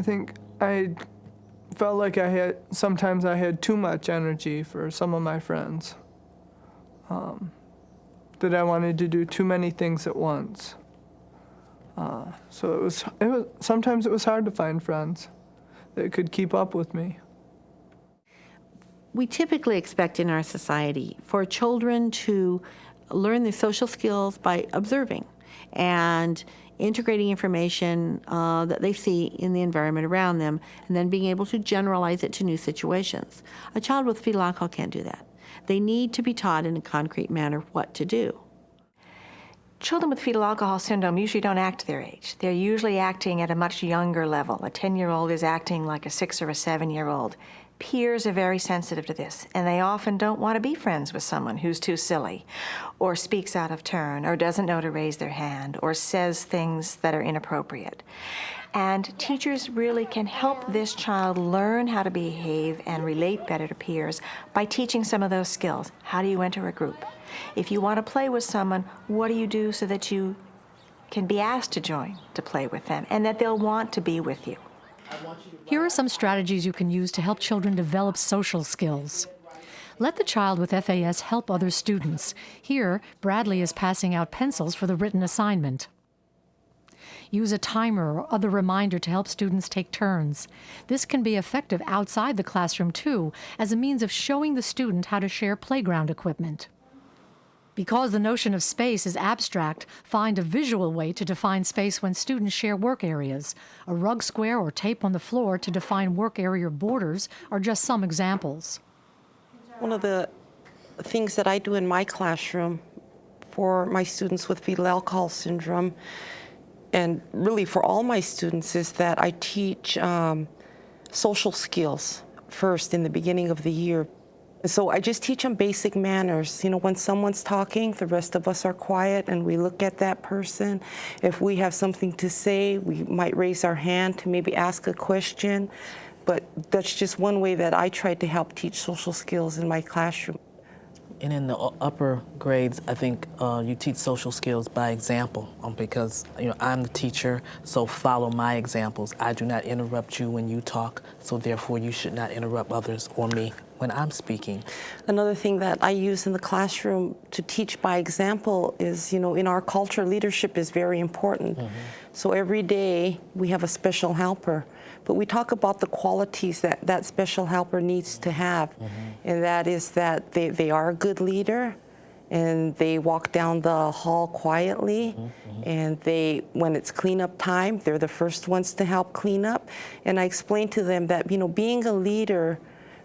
think I felt like sometimes I had too much energy for some of my friends, that I wanted to do too many things at once. So sometimes it was hard to find friends that could keep up with me. We typically expect in our society for children to learn the social skills by observing and integrating information that they see in the environment around them, and then being able to generalize it to new situations. A child with fetal alcohol can't do that. They need to be taught in a concrete manner what to do. Children with fetal alcohol syndrome usually don't act their age. They're usually acting at a much younger level. A 10-year-old is acting like a 6 or a 7-year-old. Peers are very sensitive to this, and they often don't want to be friends with someone who's too silly, or speaks out of turn, or doesn't know to raise their hand, or says things that are inappropriate. And teachers really can help this child learn how to behave and relate better to peers by teaching some of those skills. How do you enter a group? If you want to play with someone, what do you do so that you can be asked to join to play with them, and that they'll want to be with you? Here are some strategies you can use to help children develop social skills. Let the child with FAS help other students. Here, Bradley is passing out pencils for the written assignment. Use a timer or other reminder to help students take turns. This can be effective outside the classroom, too, as a means of showing the student how to share playground equipment. Because the notion of space is abstract, find a visual way to define space when students share work areas. A rug square or tape on the floor to define work area borders are just some examples. One of the things that I do in my classroom for my students with fetal alcohol syndrome, and really for all my students, is that I teach social skills first in the beginning of the year. So I just teach them basic manners. You know, when someone's talking, the rest of us are quiet and we look at that person. If we have something to say, we might raise our hand to maybe ask a question. But that's just one way that I try to help teach social skills in my classroom. And in the upper grades, I think you teach social skills by example, because I'm the teacher, so follow my examples. I do not interrupt you when you talk, so therefore you should not interrupt others or me when I'm speaking. Another thing that I use in the classroom to teach by example is, in our culture, leadership is very important. Mm-hmm. So every day we have a special helper, but we talk about the qualities that that special helper needs to have. Mm-hmm. And that is that they are a good leader, and they walk down the hall quietly, mm-hmm. and when it's cleanup time, they're the first ones to help clean up. And I explain to them that, being a leader,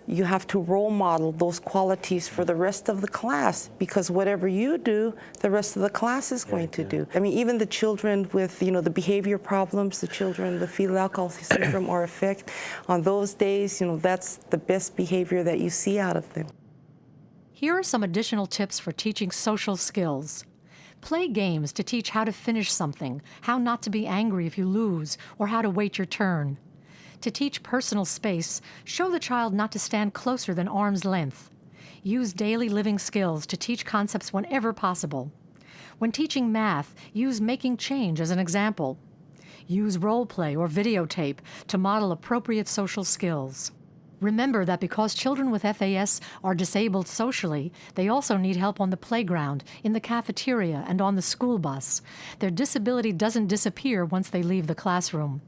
you have to role model those qualities for the rest of the class, because whatever you do, the rest of the class is going to do. I mean, even the children with, the behavior problems, the children with fetal alcohol syndrome or affect, on those days, that's the best behavior that you see out of them. Here are some additional tips for teaching social skills. Play games to teach how to finish something, how not to be angry if you lose, or how to wait your turn. To teach personal space, show the child not to stand closer than arm's length. Use daily living skills to teach concepts whenever possible. When teaching math, use making change as an example. Use role play or videotape to model appropriate social skills. Remember that because children with FAS are disabled socially, they also need help on the playground, in the cafeteria, and on the school bus. Their disability doesn't disappear once they leave the classroom.